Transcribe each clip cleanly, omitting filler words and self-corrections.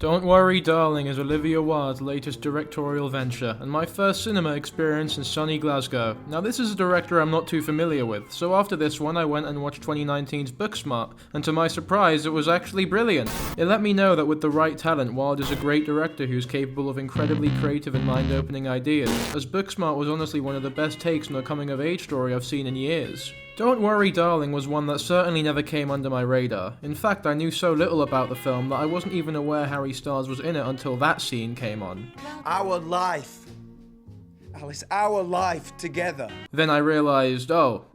Don't Worry Darling is Olivia Wilde's latest directorial venture, and my first cinema experience in sunny Glasgow. Now this is a director I'm not too familiar with, so after this one I went and watched 2019's BookSmart, and to my surprise it was actually brilliant. It let me know that with the right talent, Wilde is a great director who's capable of incredibly creative and mind-opening ideas, as BookSmart was honestly one of the best takes on a coming-of-age story I've seen in years. Don't Worry Darling was one that certainly never came under my radar. In fact, I knew so little about the film that I wasn't even aware Harry Styles was in it until that scene came on. Our life, Alice, our life together. Then I realised, oh,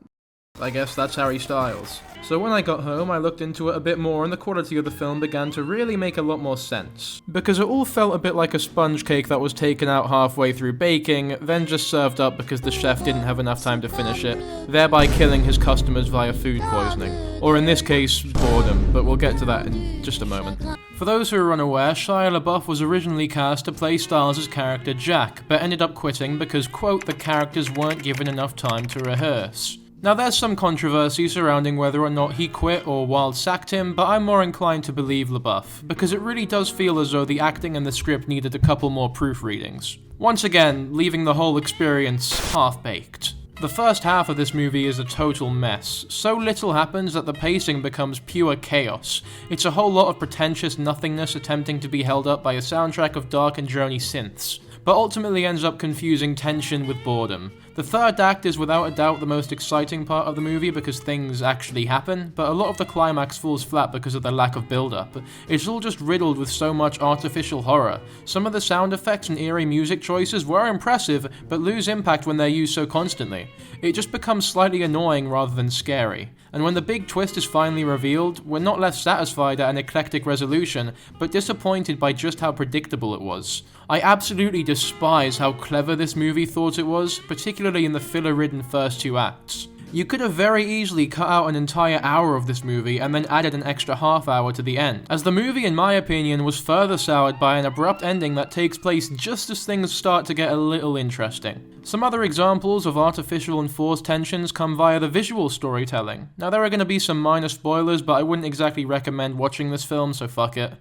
I guess that's Harry Styles. So when I got home, I looked into it a bit more and the quality of the film began to really make a lot more sense. Because it all felt a bit like a sponge cake that was taken out halfway through baking, then just served up because the chef didn't have enough time to finish it, thereby killing his customers via food poisoning. Or in this case, boredom, but we'll get to that in just a moment. For those who are unaware, Shia LaBeouf was originally cast to play Styles' character Jack, but ended up quitting because, quote, the characters weren't given enough time to rehearse. Now there's some controversy surrounding whether or not he quit or Wilde sacked him, but I'm more inclined to believe LaBeouf, because it really does feel as though the acting and the script needed a couple more proofreadings. Once again, leaving the whole experience half-baked. The first half of this movie is a total mess. So little happens that the pacing becomes pure chaos. It's a whole lot of pretentious nothingness attempting to be held up by a soundtrack of dark and drony synths, but ultimately ends up confusing tension with boredom. The third act is without a doubt the most exciting part of the movie because things actually happen, but a lot of the climax falls flat because of the lack of build-up. It's all just riddled with so much artificial horror. Some of the sound effects and eerie music choices were impressive, but lose impact when they're used so constantly. It just becomes slightly annoying rather than scary. And when the big twist is finally revealed, we're not left satisfied at an eclectic resolution, but disappointed by just how predictable it was. I absolutely despise how clever this movie thought it was, particularly in the filler-ridden first two acts. You could have very easily cut out an entire hour of this movie and then added an extra half hour to the end, as the movie, in my opinion, was further soured by an abrupt ending that takes place just as things start to get a little interesting. Some other examples of artificial and forced tensions come via the visual storytelling. Now there are going to be some minor spoilers, but I wouldn't exactly recommend watching this film, so fuck it.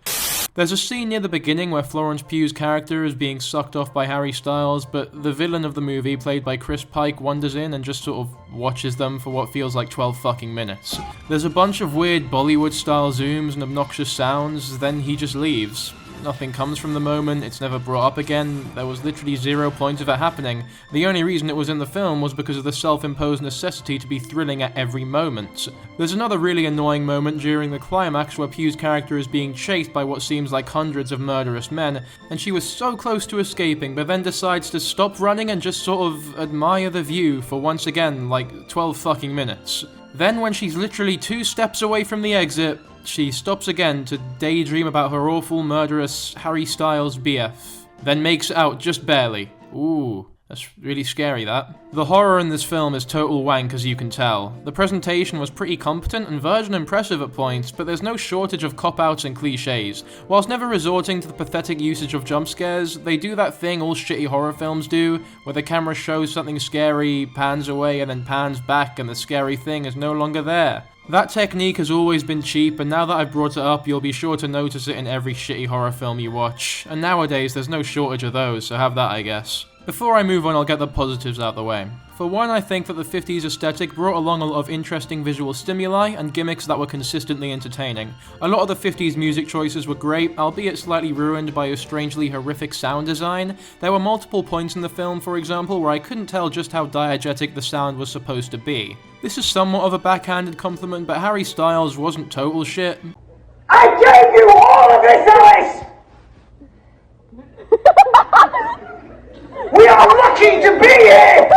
There's a scene near the beginning where Florence Pugh's character is being sucked off by Harry Styles, but the villain of the movie, played by Chris Pike, wanders in and just sort of watches them for what feels like 12 fucking minutes. There's a bunch of weird Bollywood-style zooms and obnoxious sounds, then he just leaves. Nothing comes from the moment, it's never brought up again, there was literally 0 point of it happening. The only reason it was in the film was because of the self-imposed necessity to be thrilling at every moment. There's another really annoying moment during the climax where Pugh's character is being chased by what seems like hundreds of murderous men, and she was so close to escaping but then decides to stop running and just sort of admire the view for once again like 12 fucking minutes. Then when she's literally 2 steps away from the exit, she stops again to daydream about her awful, murderous Harry Styles BF. Then makes it out just barely. Ooh, that's really scary, that. The horror in this film is total wank, as you can tell. The presentation was pretty competent and verge and impressive at points, but there's no shortage of cop-outs and cliches. Whilst never resorting to the pathetic usage of jump scares, they do that thing all shitty horror films do, where the camera shows something scary, pans away, and then pans back, and the scary thing is no longer there. That technique has always been cheap, and now that I've brought it up, you'll be sure to notice it in every shitty horror film you watch. And nowadays, there's no shortage of those, so have that, I guess. Before I move on, I'll get the positives out the way. For one, I think that the 50s aesthetic brought along a lot of interesting visual stimuli and gimmicks that were consistently entertaining. A lot of the 50s music choices were great, albeit slightly ruined by a strangely horrific sound design. There were multiple points in the film, for example, where I couldn't tell just how diegetic the sound was supposed to be. This is somewhat of a backhanded compliment, but Harry Styles wasn't total shit. I gave you all of this, Alice! We are lucky to be here!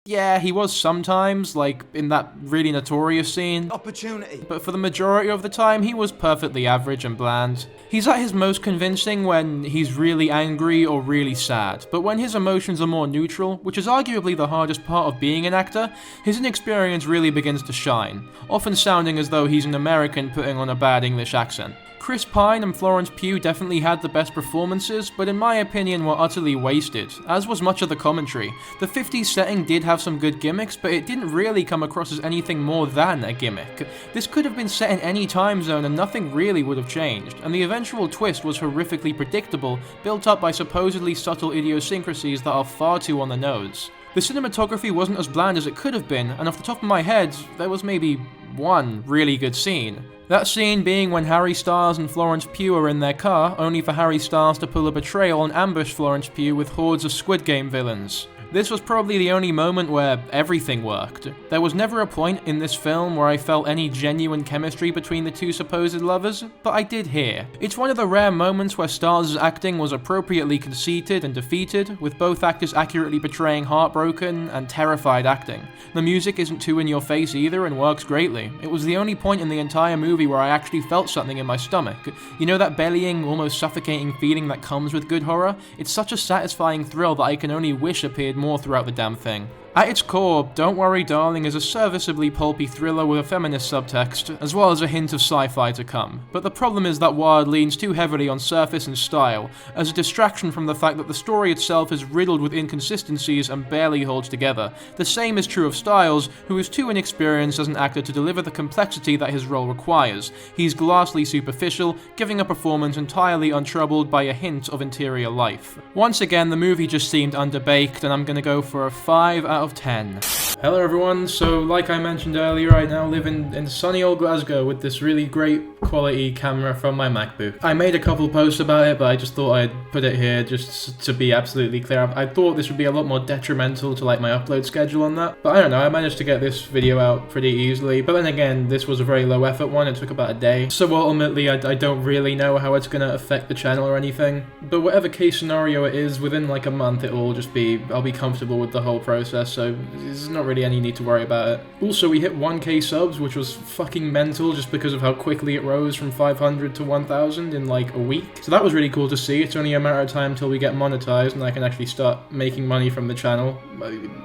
Yeah, he was sometimes, like in that really notorious scene. Opportunity. But for the majority of the time, he was perfectly average and bland. He's at his most convincing when he's really angry or really sad, but when his emotions are more neutral, which is arguably the hardest part of being an actor, his inexperience really begins to shine, often sounding as though he's an American putting on a bad English accent. Chris Pine and Florence Pugh definitely had the best performances, but in my opinion were utterly wasted, as was much of the commentary. The 50s setting did have some good gimmicks, but it didn't really come across as anything more than a gimmick. This could have been set in any time zone and nothing really would have changed, and the eventual twist was horrifically predictable, built up by supposedly subtle idiosyncrasies that are far too on the nose. The cinematography wasn't as bland as it could have been, and off the top of my head, there was maybe one really good scene. That scene being when Harry Styles and Florence Pugh are in their car, only for Harry Styles to pull a betrayal and ambush Florence Pugh with hordes of Squid Game villains. This was probably the only moment where everything worked. There was never a point in this film where I felt any genuine chemistry between the two supposed lovers, but I did here. It's one of the rare moments where Styles' acting was appropriately conceited and defeated, with both actors accurately portraying heartbroken and terrified acting. The music isn't too in your face either and works greatly. It was the only point in the entire movie where I actually felt something in my stomach. You know that bellying, almost suffocating feeling that comes with good horror? It's such a satisfying thrill that I can only wish appeared more throughout the damn thing. At its core, Don't Worry Darling is a serviceably pulpy thriller with a feminist subtext, as well as a hint of sci-fi to come. But the problem is that Wilde leans too heavily on surface and style, as a distraction from the fact that the story itself is riddled with inconsistencies and barely holds together. The same is true of Styles, who is too inexperienced as an actor to deliver the complexity that his role requires. He's glassly superficial, giving a performance entirely untroubled by a hint of interior life. Once again, the movie just seemed underbaked, and I'm gonna go for a 5 out of 10. Hello everyone, so like I mentioned earlier, I now live in sunny old Glasgow with this really great quality camera from my MacBook. I made a couple posts about it, but I just thought I'd put it here just to be absolutely clear. I thought this would be a lot more detrimental to like my upload schedule on that, but I don't know, I managed to get this video out pretty easily. But then again, this was a very low effort one, it took about a day, so ultimately I don't really know how it's gonna affect the channel or anything. But whatever case scenario it is, within like a month I'll be comfortable with the whole process, so there's not really any need to worry about it. Also, we hit 1k subs, which was fucking mental just because of how quickly it rose from 500 to 1000 in like a week. So that was really cool to see. It's only a matter of time till we get monetized and I can actually start making money from the channel,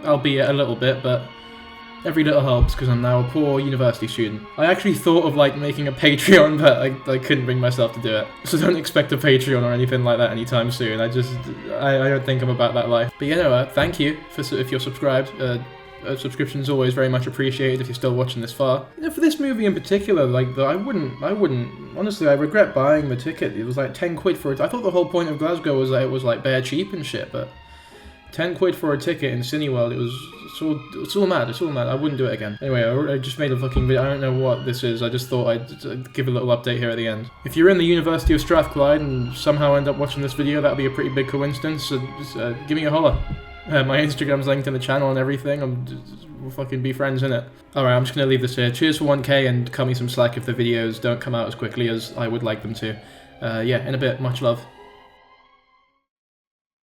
albeit a little bit, but every little helps because I'm now a poor university student. I actually thought of like making a Patreon, but I couldn't bring myself to do it. So don't expect a Patreon or anything like that anytime soon. I don't think I'm about that life. But you know what, thank you if you're subscribed. A subscription is always very much appreciated if you're still watching this far. You know, for this movie in particular, like, I wouldn't, honestly, I regret buying the ticket. It was like 10 quid for it. I thought the whole point of Glasgow was that it was like bare cheap and shit, but 10 quid for a ticket in Cineworld, it's all mad, I wouldn't do it again. Anyway, I just made a fucking video, I don't know what this is, I just thought I'd give a little update here at the end. If you're in the University of Strathclyde and somehow end up watching this video, that'd be a pretty big coincidence, so just, give me a holler. My Instagram's linked in the channel and everything, we'll fucking be friends, innit? Alright, I'm just gonna leave this here. Cheers for 1k and cut me some slack if the videos don't come out as quickly as I would like them to. Yeah, in a bit, much love.